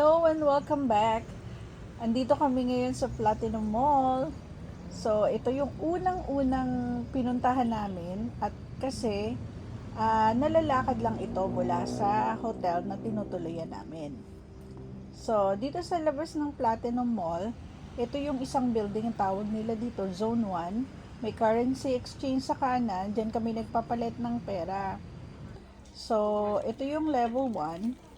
Hello and welcome back. Andito kami ngayon sa Platinum Mall. So, ito yung unang-unang pinuntahan namin at kasi nalalakad lang ito mula sa hotel na tinutuluyan namin. So, dito sa labas ng Platinum Mall, ito yung isang building, ang tawag nila dito, Zone 1. May currency exchange sa kanan, dyan kami nagpapalit ng pera. So, ito yung level 1.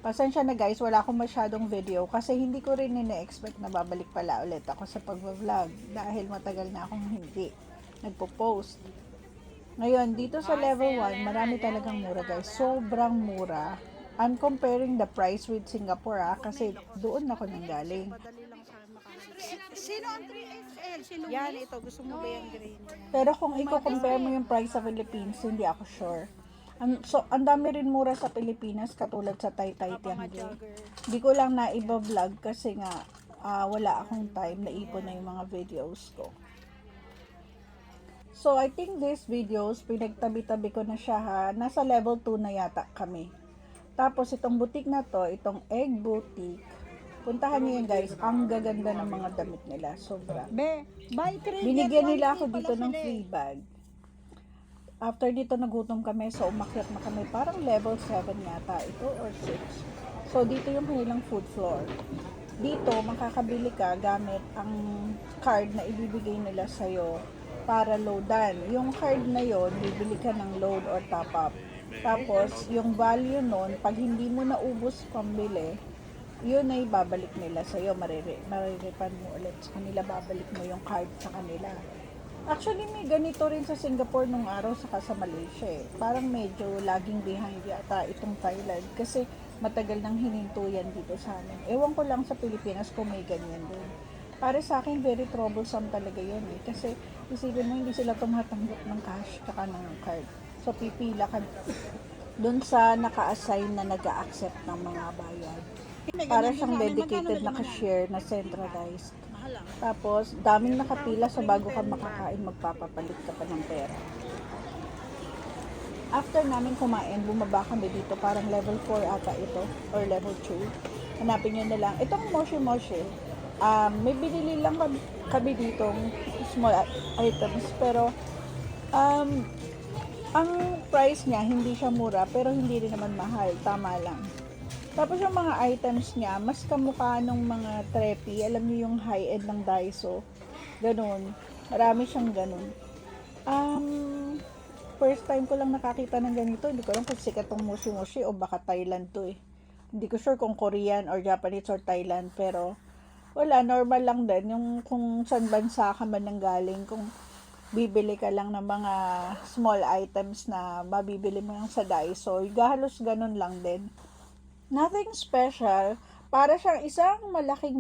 Pasensya na guys, wala akong masyadong video kasi hindi ko rin ina-expect na babalik pala ulit ako sa pag-vlog dahil matagal na akong hindi nagpo-post. Ngayon, dito sa level 1, marami talagang mura guys. Sobrang mura. I'm comparing the price with Singapore kasi doon ako nanggaling. Sino ang 3XL? Si Luis? Yan, ito. Gusto mo ba yung green? Pero kung i-compare mo yung price sa Philippines, hindi ako sure. Ang dami rin mura sa Pilipinas katulad sa Taytay Tiangge. Hindi ko lang na iba-vlog kasi nga wala akong time, naipon na yung mga videos ko. So, I think these videos, pinagtabi-tabi ko na siya ha. Nasa level 2 na yata kami. Tapos, itong boutique na to, itong Egg Boutique, puntahan niyo yan guys. Ang gaganda ng mga damit nila. Sobra. Be, buy 3 Binigyan nila ako dito ng free bag. After dito nagutom kami, so umakyat na kami. Parang level 7 yata ito or 6. So, dito yung kanilang food floor. Dito, makakabili ka gamit ang card na ibibigay nila sa'yo para loadan. Yung card na yon, bibili ka ng load or top up. Tapos, yung value nun, pag hindi mo naubos pambili, yun ay babalik nila sa'yo. Mariripan mo ulit sa kanila, babalik mo yung card sa kanila. Actually, may ganito rin sa Singapore nung araw saka sa Malaysia eh. Parang medyo laging behind yata itong Thailand kasi matagal nang hininto yan dito sa amin. Ewan ko lang sa Pilipinas kung may ganyan din. Para sa akin, very troublesome talaga yun eh. Kasi isipin mo, hindi sila tumatanggap ng cash tsaka ng card. So, pipila ka dun sa naka-assign na nag-a-accept ng mga bayad. Para siyang dedicated na cashier na centralized. Tapos, daming nakapila sa bago ka makakain, magpapapalit ka pa ng pera. After namin kumain, bumaba kami dito, parang level 4 ata ito, or level 2. Hanapin nyo na lang. Itong Moshi Moshi, may binili lang kami ditong small items, pero ang price niya, hindi siya mura, pero hindi rin naman mahal, tama lang. Tapos yung mga items niya, mas kamukha nung mga Treppy. Alam niyo yung high-end ng Daiso. Ganun. Marami siyang ganun. First time ko lang nakakita ng ganito. Hindi ko alam kung sikat tong Moshi Moshi o baka Thailand to eh. Hindi ko sure kung Korean or Japanese or Thailand. Pero wala, normal lang din. Yung kung saan bansa ka man nanggaling, kung bibili ka lang ng mga small items na mabibili mo lang sa Daiso. Halos ganun lang din. Nothing special. Para siyang isang malaking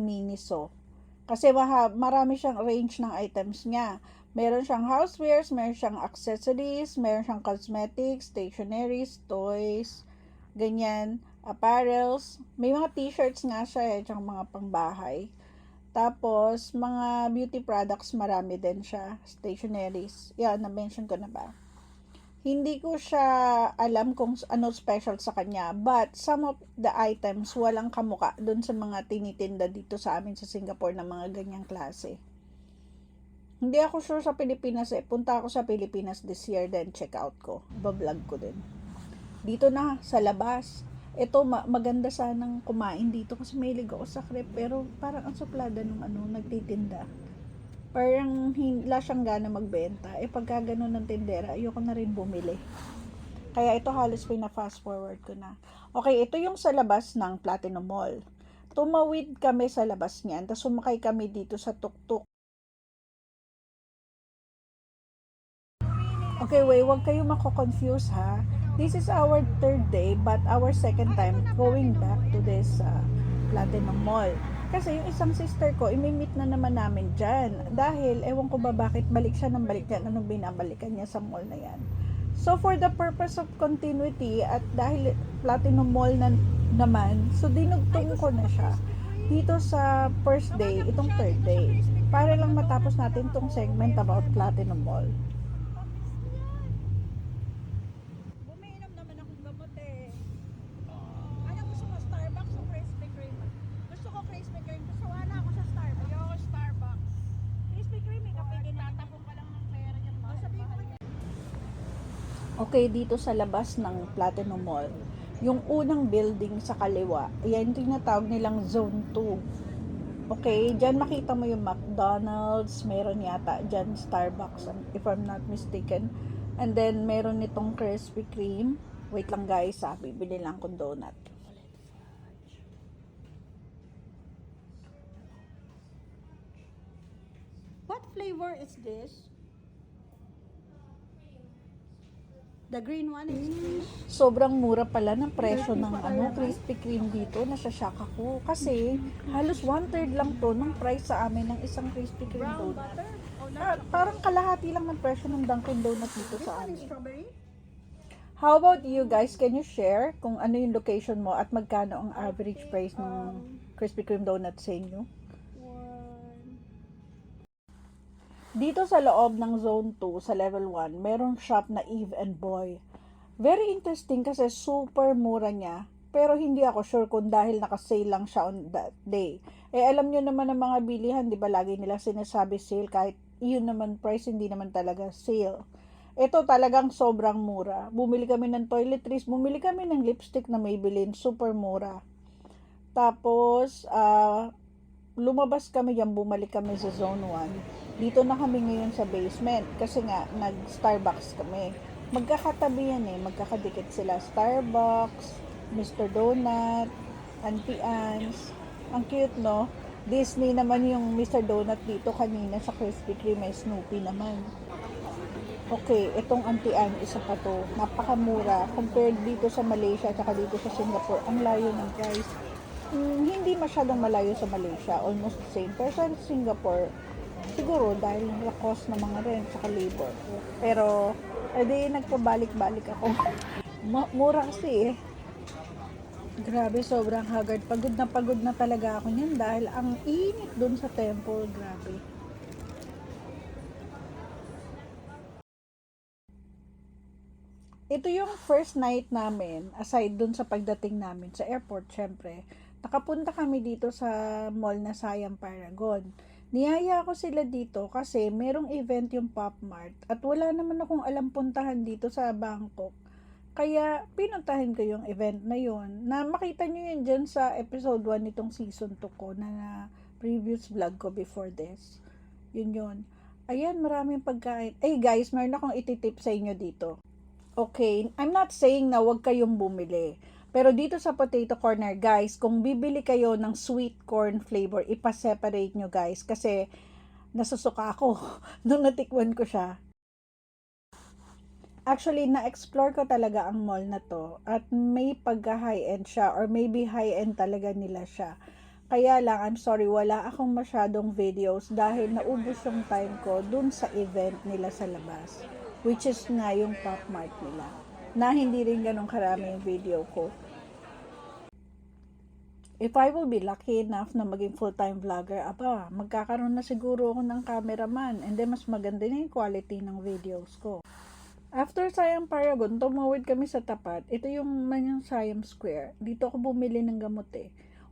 Miniso. Kasi marami siyang range ng items niya. Meron siyang housewares, meron siyang accessories, meron siyang cosmetics, stationeries, toys, ganyan, apparels. May mga t-shirts nga siya tsaka mga pangbahay. Tapos, mga beauty products, marami din siya. Stationaries. Yan, na-mention ko na ba? Hindi ko siya alam kung ano special sa kanya. But, some of the items, walang kamuka dun sa mga tinitinda dito sa amin sa Singapore na mga ganyang klase. Hindi ako sure sa Pilipinas eh. Punta ako sa Pilipinas this year, then check out ko. Bablog ko din. Dito na, sa labas. Ito, maganda sanang kumain dito kasi mahilig ako sa crepe. Pero parang ang suplada nung nagtitinda. Parang wala siyang gana magbenta. Pagka ganun ng tindera, ayoko na rin bumili. Kaya ito halos fast forward ko na. Okay, ito yung sa labas ng Platinum Mall. Tumawid kami sa labas niyan, tapos sumakay kami dito sa tuk-tuk. Okay, wait, huwag kayo mako-confuse ha. This is our third day, but our second time going back to this Platinum Mall. Kasi yung isang sister ko, imimit na naman namin dyan. Dahil, ewan ko ba bakit balik siya ng balik dyan, anong binabalikan niya sa mall na yan. So, for the purpose of continuity, at dahil Platinum Mall na naman, so dinugtong ko na siya dito sa first day, itong third day. Para lang matapos natin tong segment about Platinum Mall. Bumiinom naman akong gamot eh. Ano gusto mo, Starbucks o French Okay, dito sa labas ng Platinum Mall, yung unang building sa kaliwa, yan yung tinatawag nilang Zone 2. Okay, dyan makita mo yung McDonald's, meron yata dyan Starbucks, if I'm not mistaken. And then, meron nitong Krispy Kreme. Wait lang guys, bibili lang kong donut. What flavor is this? The green one is this. Sobrang mura pala ng presyo ng Krispy Kreme dito. Nasashock ako. Kasi halos 1/3 lang to ng price sa amin ng isang Krispy Kreme Brown donut. butter? Oh, Parang kalahati lang ng presyo ng Dunkin' Donut dito this sa one is amin. strawberry? How about you guys? Can you share kung ano yung location mo at magkano ang average price ng Krispy Kreme donut sa inyo? One. Dito sa loob ng Zone 2, sa Level 1, merong shop na Eve and Boy. Very interesting kasi super mura niya. Pero hindi ako sure kung dahil naka-sale lang siya on that day. Alam nyo naman ang mga bilihan, di ba lagi nila sinasabi sale, kahit yun naman price, hindi naman talaga sale. Ito talagang sobrang mura. Bumili kami ng toiletries, bumili kami ng lipstick na Maybelline, super mura. Tapos, lumabas kami yan, bumalik kami sa Zone 1. Dito na kami ngayon sa basement kasi nga nag-Starbucks kami. Magkakatabi yan magkakadikit sila. Starbucks, Mr. Donut, Auntie Anne's. Ang cute, no? Disney naman yung Mr. Donut dito kanina sa Krispy Kreme, may Snoopy naman. Okay, itong Auntie Anne, isa pa to. Napakamura compared dito sa Malaysia at dito sa Singapore. Ang layo ng price. Hindi masyadong malayo sa Malaysia, almost the same. Pero sa Singapore, siguro dahil sa cost ng mga rent sa labor. Pero, edi nagpabalik-balik ako. Mura kasi Grabe, sobrang haggard. Pagod na talaga ako niyan dahil ang init dun sa temple. Grabe. Ito yung first night namin, aside dun sa pagdating namin sa airport, syempre. Nakapunta kami dito sa mall na Siam Paragon. Niyaya ko sila dito kasi merong event yung Pop Mart at wala naman akong alam puntahan dito sa Bangkok. Kaya pinuntahan ko yung event na yun. Na makita nyo yun dyan sa episode 1 nitong season 2 ko na previous vlog ko before this. Yun. Ayan, maraming pagkain. Guys, meron akong ititip sa inyo dito. Okay, I'm not saying na wag kayong bumili. Pero dito sa potato corner, guys, kung bibili kayo ng sweet corn flavor, ipa-separate nyo, guys. Kasi nasusuka ako nung natikwan ko siya. Actually, na-explore ko talaga ang mall na to. At may pagka-high-end siya or maybe high-end talaga nila siya. Kaya lang, I'm sorry, wala akong masyadong videos dahil naubos yung time ko dun sa event nila sa labas. Which is nga yung Pop Mart nila. Na hindi rin ganun karami yung video ko. If I will be lucky enough na maging full-time vlogger, magkakaroon na siguro ako ng cameraman. And then, mas maganda na yung quality ng videos ko. After Siam Paragon, tumawid kami sa tapat. Ito yung Siam Square. Dito ako bumili ng gamot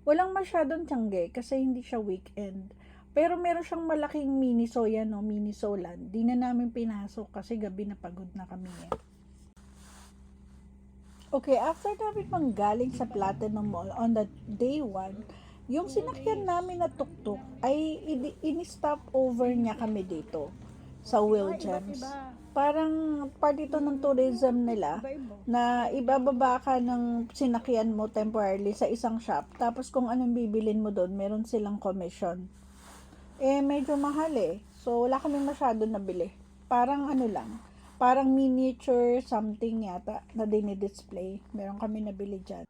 Walang masyadong tiyangge kasi hindi siya weekend. Pero meron siyang malaking Miniso yan, Miniso land. Di na namin pinasok kasi gabi na pagod na kami Okay, after namin manggaling sa Platinum Mall on the day 1, yung sinakyan namin na tuktok ay in-stop over niya kami dito sa Wilgems. Parang part ito ng tourism nila na ibababa ka ng sinakyan mo temporarily sa isang shop. Tapos kung anong bibilin mo doon, meron silang commission. Medyo mahal So, wala kaming masyado nabili. Parang parang miniature something yata na dinidisplay. Meron kami nabili dyan.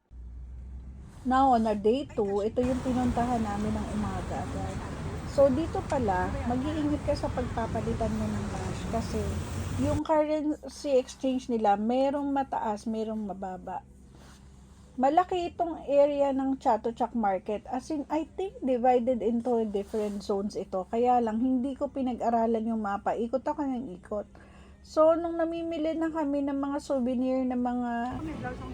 Now, on our day 2, ito yung pinuntahan namin ng umaga. So, dito pala, mag-iingat ka sa pagpapalitan mo ng cash kasi yung currency exchange nila, merong mataas, merong mababa. Malaki itong area ng Chatuchak Market. As in, I think divided into different zones ito. Kaya lang, hindi ko pinag-aralan yung mapa. Ikot ako ng ikot. So, nung namimili na kami ng mga souvenir ng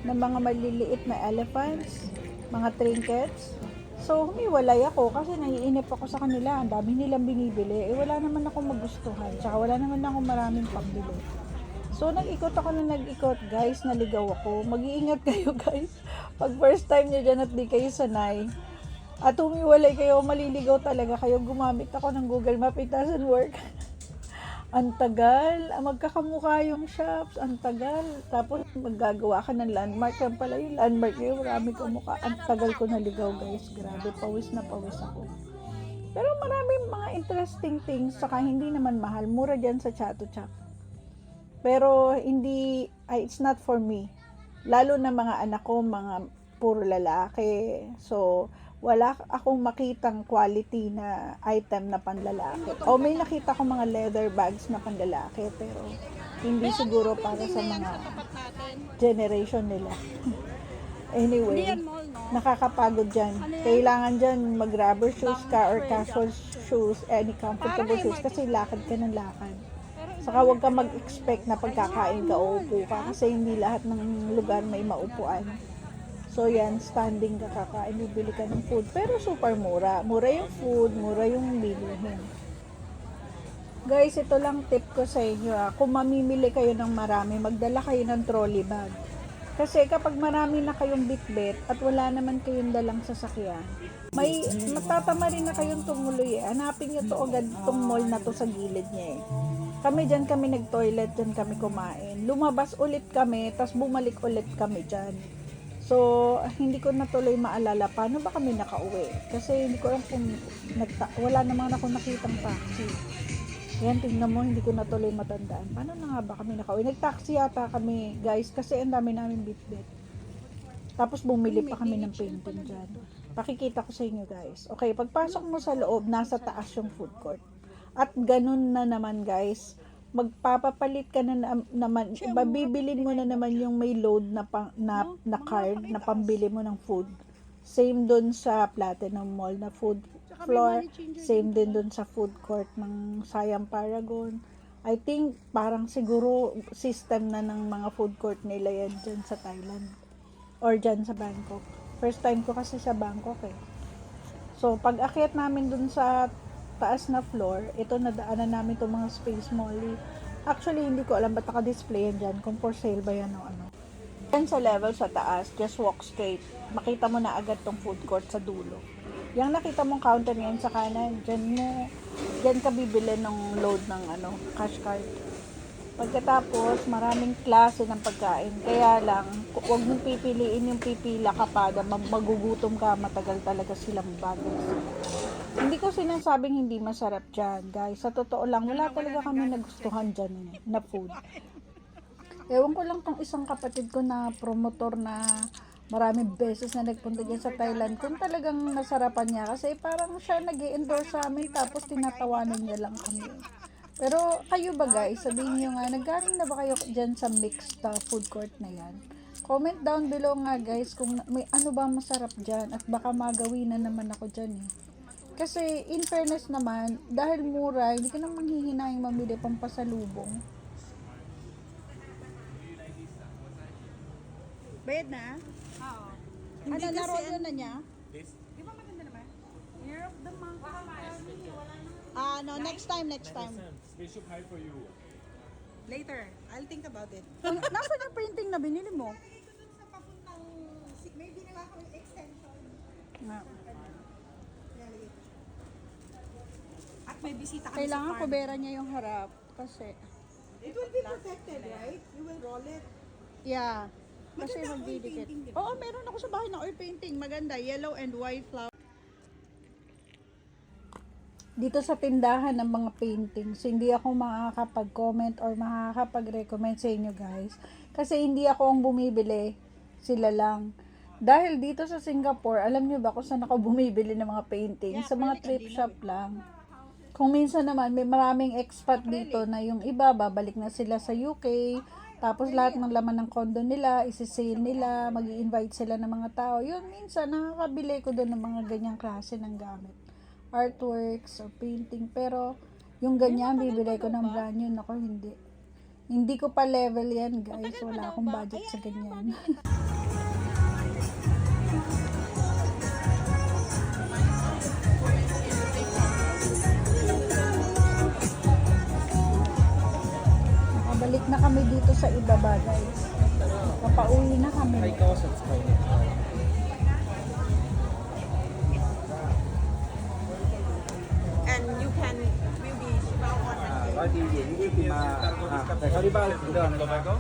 mga maliliit na elephants, mga trinkets, so humiwalay ako kasi naiinip ako sa kanila. Ang dami nilang binibili. Wala naman akong magustuhan. Tsaka wala naman akong maraming pambili. So, nag-ikot ako na nag-ikot, guys. Naligaw ako. Mag-iingat kayo, guys. Pag first time nyo dyan at di kayo sanay, at humiwalay kayo, maliligaw talaga kayo. Gumamit ako ng Google Map, it doesn't work. Ang tagal. Magkakamukha yung shops. Ang tagal. Tapos, maggagawa ka ng landmark. Yan pala yung landmark yun. Marami kong mukha. Ang tagal ko naligaw, guys. Grabe, pawis na pawis ako. Pero maraming mga interesting things. Saka hindi naman mahal. Mura dyan sa Chatuchak. Pero hindi, it's not for me. Lalo na mga anak ko, mga puro lalaki. So, wala akong makitang quality na item na panlalaki. O may nakita ko mga leather bags na panlalaki, pero hindi siguro para sa mga generation nila. Anyway, nakakapagod dyan. Kailangan dyan mag-rubber shoes ka or casual shoes, any comfortable shoes, kasi lakad ka ng lakad. Saka huwag ka mag-expect na pagkakain ka o upo ka, kasi hindi lahat ng lugar may maupuan. So yan, standing ka kakain, bibili ka ng food. Pero super mura. Mura yung food, mura yung bilihin. Guys, ito lang tip ko sa inyo. Kung mamimili kayo ng marami, magdala kayo ng trolley bag. Kasi kapag marami na kayong bitbit at wala naman kayong dalang sasakyan, may matatama rin na kayong tumuloy eh. Hanapin nyo to agad itong mall na to sa gilid niya eh. Kami dyan kami nag-toilet, dyan kami kumain. Lumabas ulit kami, tas bumalik ulit kami dyan. So, hindi ko natuloy maalala paano ba kami nakauwi. Kasi hindi ko alam kung wala naman ako nakitang taxi. Yan, tingnan mo, hindi ko natuloy matandaan. Paano na nga ba kami nakauwi? Nag-taxi yata kami, guys, kasi ang dami namin bitbit. Tapos bumili pa kami ng painting dyan. Pakikita ko sa inyo, guys. Okay, pagpasok mo sa loob, nasa taas yung food court. At ganun na naman, guys, magpapapalit ka na naman, babibilin mo na naman yung may load na card na pambili mo ng food. Same dun sa Platinum Mall na food floor, same din dun sa food court ng Siam Paragon. I think parang siguro system na ng mga food court nila yan dyan sa Thailand or dyan sa Bangkok. First time ko kasi sa Bangkok eh. So pag akyat namin dun sa taas na floor, ito nadaanan namin itong mga Space Molly. Actually, hindi ko alam ba't naka-display yan dyan, kung for sale ba yan o ano. Yan sa level sa taas, just walk straight. Makita mo na agad tong food court sa dulo. Yung nakita mong counter yan sa kanan, dyan ka bibili ng load ng cash card. Pagkatapos, maraming klase ng pagkain. Kaya lang, huwag mong pipiliin yung pipila ka pa, magugutom ka, matagal talaga silang bago. Hindi ko sinasabing hindi masarap dyan, guys. Sa totoo lang, wala talaga kami nagustuhan dyan na food. Ewan ko lang kung isang kapatid ko na promotor na maraming beses na nagpunta dyan sa Thailand, kung talagang nasarapan niya. Kasi parang siya nag-i-endorse sa amin, tapos tinatawanan niya lang kami. Pero kayo ba, guys, sabihin nyo nga, naggaling na ba kayo dyan sa mixed food court na yan? Comment down below nga, guys, kung may ano ba masarap dyan, at baka magawin na naman ako dyan eh. Kasi, in fairness naman, dahil mura, hindi ka nang manghihinayang mamili pang pasalubong. Bayad na? Oo. Ano, naroon yun na niya? Di ba maganda naman? Year of the month. No, next time. Spaceship high for you. Later. I'll think about it. Nasaan yung printing na binili mo? Dito dun sa papuntang, may binila ko yung extension. At may bisita kami Kailangan sa farm. kubera niya yung harap. Kasi, It will be protected, right? You will roll it. yeah. Kasi Maganda ang oil magdidikit. painting, di ba? Oo, meron ako sa bahay na oil painting. Maganda, yellow and white flower. Dito sa tindahan ng mga paintings, hindi ako makakapag-comment or makakapag-recommend sa inyo, guys. Kasi hindi ako ang bumibili, sila lang. Dahil dito sa Singapore, alam niyo ba kung saan ako bumibili ng mga paintings? Sa mga thrift shop lang. Kung minsan naman, may maraming expat dito na yung iba, babalik na sila sa UK. Tapos lahat ng laman ng condo nila, isi-sale nila, mag-i-invite sila ng mga tao. Yun, minsan nakakabili ko doon ng mga ganyang klase ng gamit. Artworks or painting. Pero yung ganyan, bibili ko ng brand new. Ako, hindi. Hindi ko pa level yan, guys. Wala akong budget sa ganyan. Balik na kami dito sa ibaba, guys. Papauwi na kami. And you can maybe smell one and Có đi diễn với thì mà phải có đi ba lần rồi này có.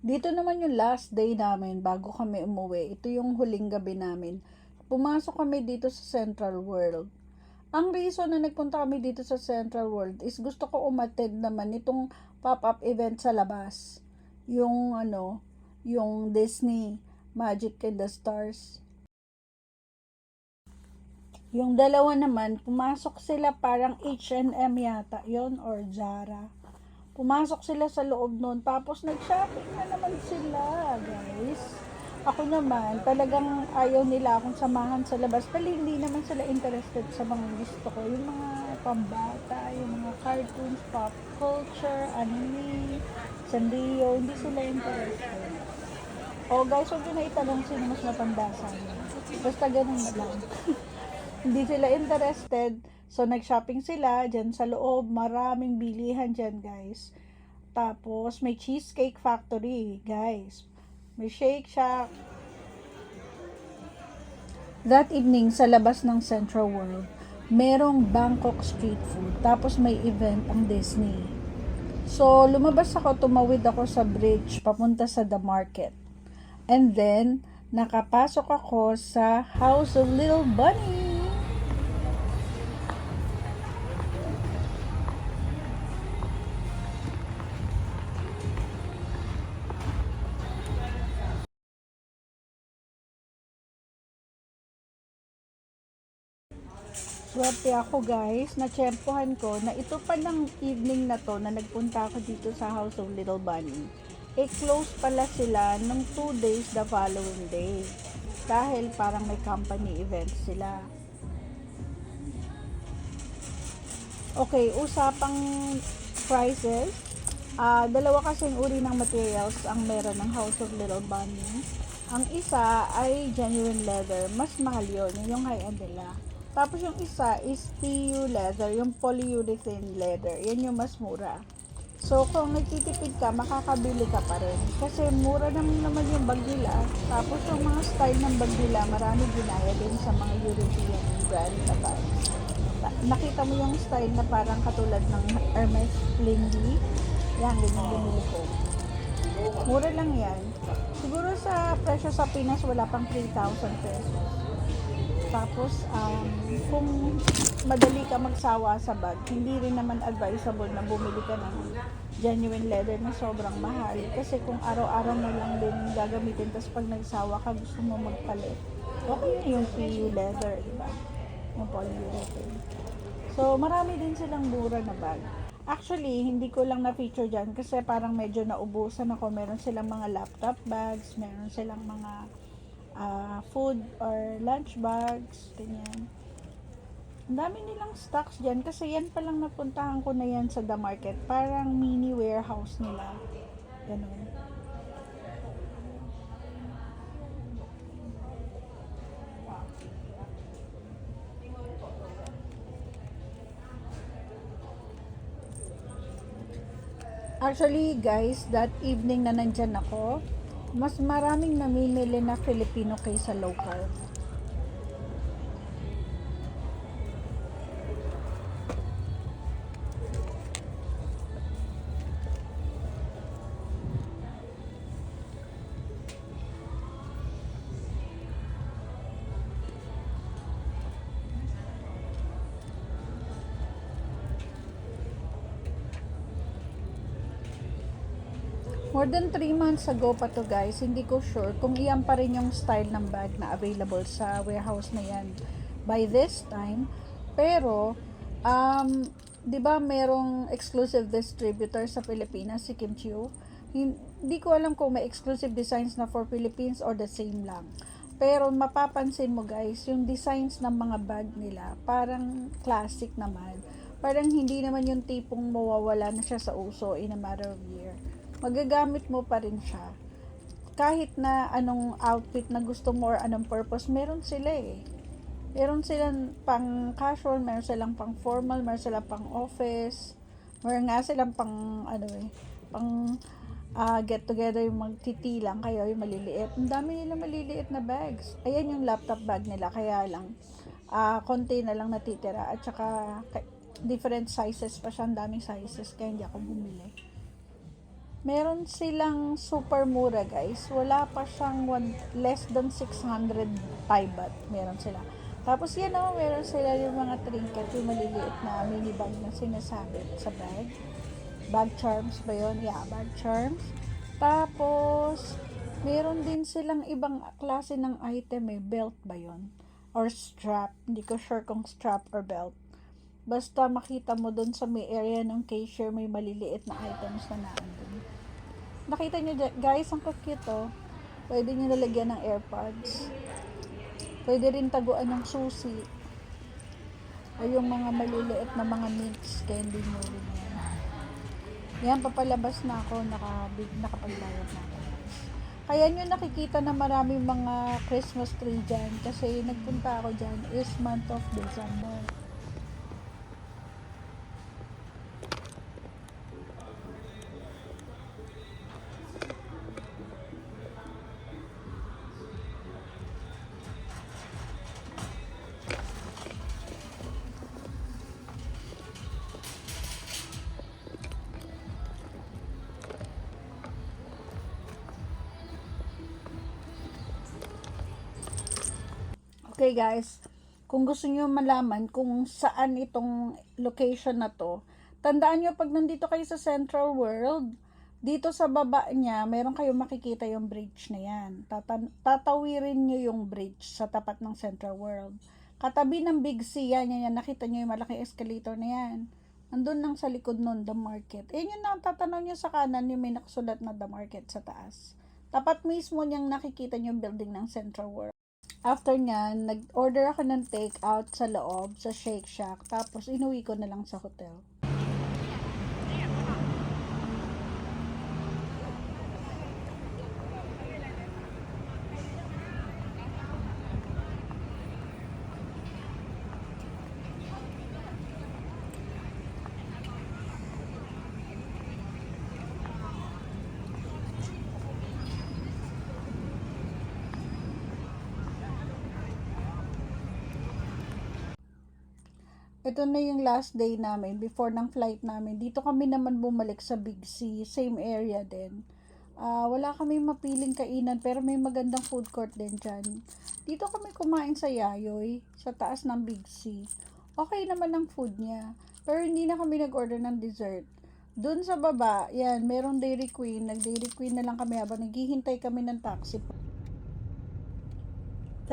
Dito naman yung last day namin bago kami umuwi. Ito yung huling gabi namin. Pumasok kami dito sa Central World. Ang reason na nagpunta kami dito sa Central World is gusto ko umattend naman itong pop-up event sa labas. Yung yung Disney Magic and the Stars. Yung dalawa naman, pumasok sila parang H&M yata yon or Zara. Pumasok sila sa loob nun, tapos nag-shopping na naman sila, guys. Ako naman, talagang ayaw nila akong samahan sa labas, pero hindi naman sila interested sa mga gusto ko. Yung mga pambata, yung mga cartoons, pop culture, anime, sanrio, hindi sila interested. O guys, huwag nyo na itanong sino mas matanda sa amin. Basta ganun na lang. Hindi sila interested. So, nag-shopping sila dyan sa loob. Maraming bilihan dyan, guys. Tapos, may Cheesecake Factory, guys. May Shake Shack. That evening, sa labas ng Central World, merong Bangkok street food. Tapos, may event ang Disney. So, lumabas ako, tumawid ako sa bridge, papunta sa The Market. And then, nakapasok ako sa House of Little Bunny. Swerte ako guys, natsyempohan ko na ito pa ng evening na to na nagpunta ako dito sa House of Little Bunny. Close pala sila ng 2 days the following day. Dahil parang may company event sila. Okay, usapang prices. Dalawa kasing uri ng materials ang meron ng House of Little Bunny. Ang isa ay genuine leather, mas mahal yun, yung high-end nila. Tapos yung isa is PU leather, yung polyurethane leather. Yan yung mas mura. So, kung nagtitipid ka, makakabili ka pa rin. Kasi mura naman yung bag nila. Tapos yung mga style ng bag nila, marami ginaya din sa mga European brand na bags. Nakita mo yung style na parang katulad ng Hermes Lindy. Yan, ganyan binili ko. Mura lang yan. Siguro sa presyo sa Pinas, wala pang 3,000 pesos. Tapos, kung madali ka magsawa sa bag, hindi rin naman advisable na bumili ka ng genuine leather na sobrang mahal. Kasi kung araw-araw mo lang din gagamitin, tapos pag nagsawa ka, gusto mo magpalit. Okay na yung PU leather, di ba? Yung polyurethane. So, marami din silang mura na bag. Actually, hindi ko lang na-feature dyan kasi parang medyo naubusan ako. Meron silang mga laptop bags, meron silang mga food or lunch bags, ganyan. Ang dami nilang stocks dyan kasi yan palang napuntahan ko na yan sa The Market. Parang mini warehouse nila. Ganun. Actually, guys, that evening na nandyan ako, mas maraming namimili na Filipino kaysa local. More than 3 months ago pa to guys, hindi ko sure kung iyan pa rin yung style ng bag na available sa warehouse na yan by this time. Pero, di ba merong exclusive distributor sa Pilipinas, si Kim Chiu? Hindi ko alam kung may exclusive designs na for Philippines or the same lang. Pero mapapansin mo guys, yung designs ng mga bag nila, parang classic naman. Parang hindi naman yung tipong mawawala na siya sa uso in a matter of year. Magagamit mo pa rin siya. Kahit na anong outfit na gusto mo or anong purpose, meron sila eh. Meron silang pang casual, meron silang pang formal, meron silang pang office, meron nga silang pang pang get together, yung magtitilang kayo, yung maliliit. Ang dami nila maliliit na bags. Ayan yung laptop bag nila, kaya lang konti na lang natitira, at saka different sizes pa siya, ang daming sizes, kaya hindi ako bumili. Meron silang super mura, guys. Wala pa siyang less than 600 Thai baht. Meron sila. Tapos yan meron sila yung mga trinket, yung maliliit na mini bag na sinasabit sa bag. Bag charms ba yun? Yeah, bag charms. Tapos, meron din silang ibang klase ng item, belt ba yun? Or strap. Hindi ko sure kung strap or belt. Basta makita mo dun sa may area ng cashier, may maliliit na items na naandun. Nakita nyo guys, ang cute. Pwede nyo nalagyan ng AirPods. Pwede rin taguan ng susi. O yung mga maliliit na mga mints, candy mo rin yan. Yan, papalabas na ako, nakapagbayad na ako. Kaya nyo nakikita na maraming mga Christmas tree dyan, kasi nagpunta ako dyan is month of December. Okay guys, kung gusto niyo malaman kung saan itong location na to, tandaan niyo pag nandito kayo sa Central World, dito sa baba niya, meron kayong makikita yung bridge na yan. Tatawirin niyo yung bridge sa tapat ng Central World. Katabi ng Big C, yan, nakita niyo yung malaking escalator na yan. Andun lang sa likod nun, The Market. Yun yung tatanaw niyo sa kanan, yung may nakasulat na The Market sa taas. Tapat mismo niyang nakikita niyo yung building ng Central World. After nyan, nag-order ako ng take-out sa loob, sa Shake Shack. Tapos, inuwi ko na lang sa hotel. Ito na yung last day namin, before ng flight namin. Dito kami naman bumalik sa Big C, same area din. Wala kami mapiling kainan, pero may magandang food court din dyan. Dito kami kumain sa Yayoy, sa taas ng Big C. Okay naman ang food niya, pero hindi na kami nag-order ng dessert. Doon sa baba, yan, merong Dairy Queen. Nag-Dairy Queen na lang kami habang naghihintay kami ng taxi.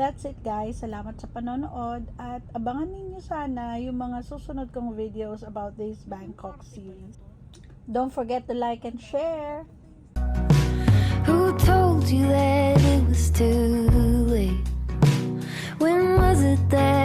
That's it guys. Salamat sa panonood at abangan ninyo sana yung mga susunod kong videos about this Bangkok series. Don't forget to like and share. Who told you that it was too late? When was it that